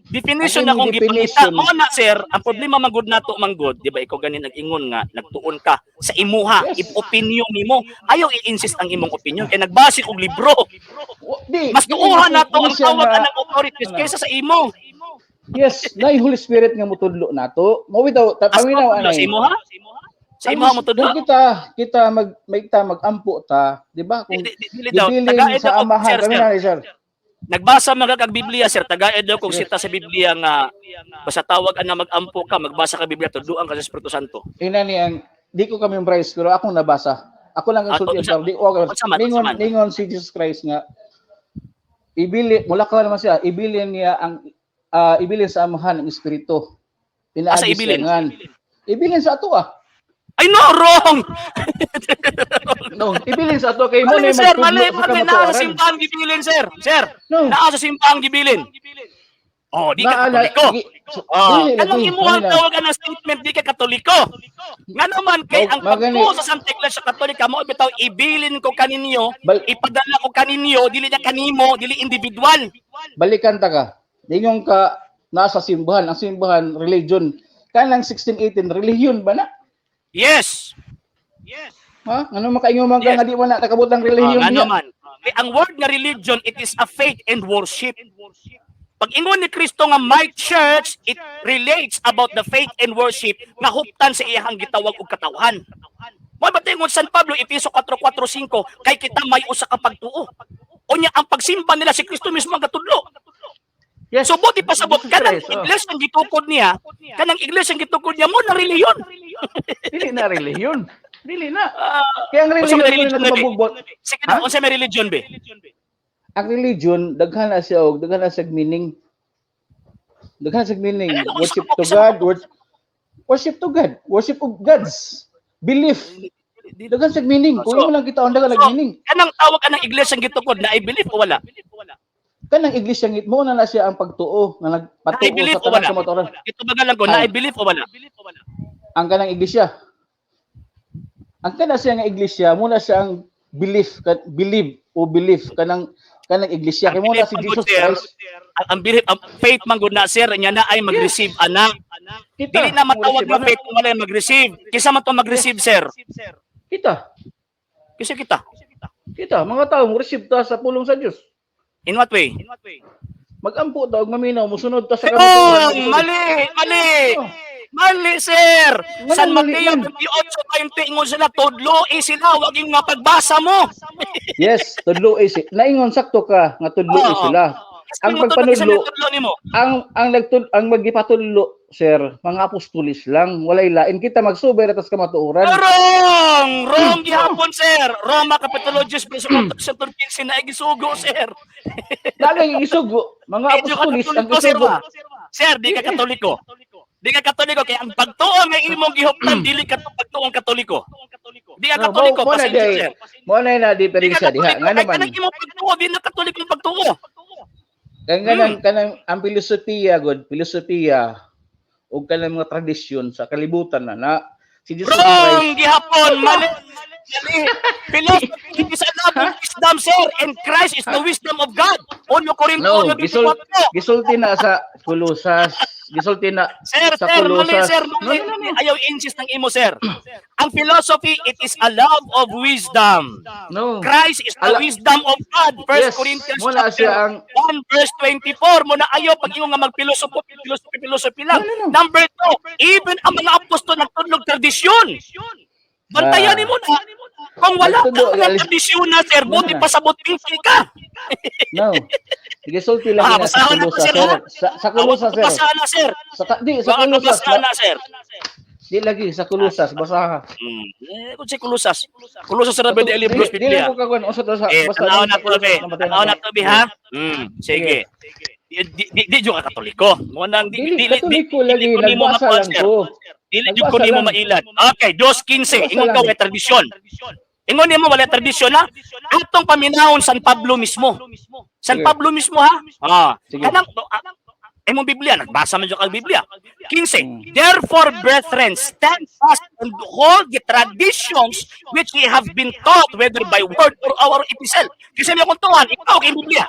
Definition na kung gipangita mo na sir, ang problema manggod nato manggod, di ba ikaw ganin nag-ingon nga nagtuon ka sa imuha, opinion nimo. Ayaw i-insist ang imong opinion kay nagbase og libro. Mas tuuhan nato ang tawag ng authorities kaysa sa imo. Yes, na yung Holy Spirit nga mutudlo nato. Mo bitaw paminaw sa imuha? Sa imuha mutudlo? Kita mag-ampo ta, di ba? Kung dili daw tagaid sa amahan kami na sir. Nagbasa mga kag Biblia sir, tagaid daw kung sita sa Biblia nga basta tawag ana mag-ampo ka, magbasa ka Biblia tudloan ka sa Espiritu Santo. Ina ni ang di ko kami memorize pero akong nabasa. Ako lang ang sulti sa di ko ningon si Jesus Christ nga ibili mula ka naman siya, ibilin niya ang ibilin sa amahan ng Espiritu. Asa ibilin? Ibilin sa ato Ay no, wrong. No, ibilin sa ato kay mo ni sir, mali na sa simbahan gibilin sir. Sir, naa sa simbahan gibilin. Oh, di ka Katoliko. Anong imuhang tawag na statement di ka Katoliko? Nga naman kay ang pagtuo sa Santa Iglesia Katolika mo bitaw ibilin ko kaninyo, ipadala ko kaninyo, dili na kanimo, dili individual. Balikan ta ka. Dingong ka nasa simbahan, ang simbahan religion. Kanang 1618 religion ba na? Yes. Ha? Ano makaingon man ka nga di wala nakabot ang religion diya? Naman. Ang word nga religion, it is a faith and worship. Pag ingon ni Kristo nga my church, it relates about the faith and worship nga huptan sa iyang gitawag og katawhan. Mo ba tingon San Pablo Efeso 4:4-5 kay kita may usa ka pagtuo. Unya ang pagsimba nila si Kristo mismo ang katudlo. Yes. So buti pasabot kanang iglesia ang gitukod niya, kanang iglesia ang gitukod niya mo na relihiyon. Dili na relihiyon. Dili na. Kaya ang relihiyon na mabugbot. Sige na, unsa may religion be? Ang religion daghan na siya og daghan na sa meaning. Daghan sa meaning. Worship to God, worship to God, worship of gods. Belief. Daghan sa meaning. Kung mo lang kita on daghan sa meaning. Kanang tawag ka ng iglesia ang gitukod na i-believe o wala? Kanang iglesia mo na siya ang pagtuo nga nagpatuo sa tanang kamatuoran. Ito bagalan ko na i-believe o wala? Ang kanang iglesia. Ang kanang siya nga iglesia muna siya ang believe kanang iglesia kay muna si Jesus Christ. Ang belief, ang faith man gud na sir nya na ay mag-receive anak. Dili na matawag na faith kung wala mag-receive. Kisa man to mag-receive sir? Kita mga tao mo receive ta sa pulong sa Dios. In what way? Mag-ampo daw maminaw musunod ta sa kamatuoran. Mali sir. San Mateo 28:20 ingon sila tudlo sila wag yung mapagbasa mo. Yes, tudlo naingon sakto ka nga tudlo sila. Ang pagpanudlo ang magipatudlo sir mga apostolis lang walay lain kita magsuber atas kamatuoran. Wrong gihapon sir. Roma Capitologist verse 15 na gisugo sir. Dagang gisugo mga apostolis ang gisugo. Sir, di ka Katoliko. Di ka Katoliko kaya ang pagtuo nga imong gihuptan dili ka pagtuong Katoliko. Di ka Katoliko pasensya sir. Mo na diferensya diha nga naman. Kanang imong pagtuo di na Katoliko ang pagtuo. Kanang ang filosofiya o kanang mga tradisyon sa kalibutan na si Jesus Christ. Gihapon mali. Philosophy is another wisdom sir and Christ is the wisdom of God. Ono Korinto gisulti na sa Kolosas. Gisulti na sa Kolosas. Sir, ayaw insist ng imo sir. Ang philosophy it is a love of wisdom. No. Christ is the wisdom of God. 1 Corinthians 1:24 mo na ayaw pag imo nga magpilosopi lang. Number 2, even ang mga apostol nagtudlog tradisyon. Bantayan mo na. Kung wala ka ng tradisyon na sir, buti pasabot pinky ka. No. Sige, sulti lang na sa Kolosas, sir. Sa Kolosas, sir. Basahan na, sir. Sa Kolosas. Basahan na, sir. Di lagi, sa Kolosas, basahan. Kung si Kolosas. Kolosas sa Rabbi de Libros, Biblia. Di ko kagwan, usot sa... Tanaw na to, be, ha? Sige. Di jo ka Katoliko. Dili Katoliko lagi, nagbasa lang ko. Dili jud ko nimo mailan. Okay, 2:15 ingon ka wala tradisyon. Ingon nimo wala tradisyon ha. Atong paminahon San Pablo mismo. San Pablo mismo ha. Kanang imong Biblia nagbasa man jud ka Biblia. 15. Therefore brethren stand fast and hold the traditions which ye have been taught whether by word or our epistle. Kasi may kuntuhan ikaw kay Biblia.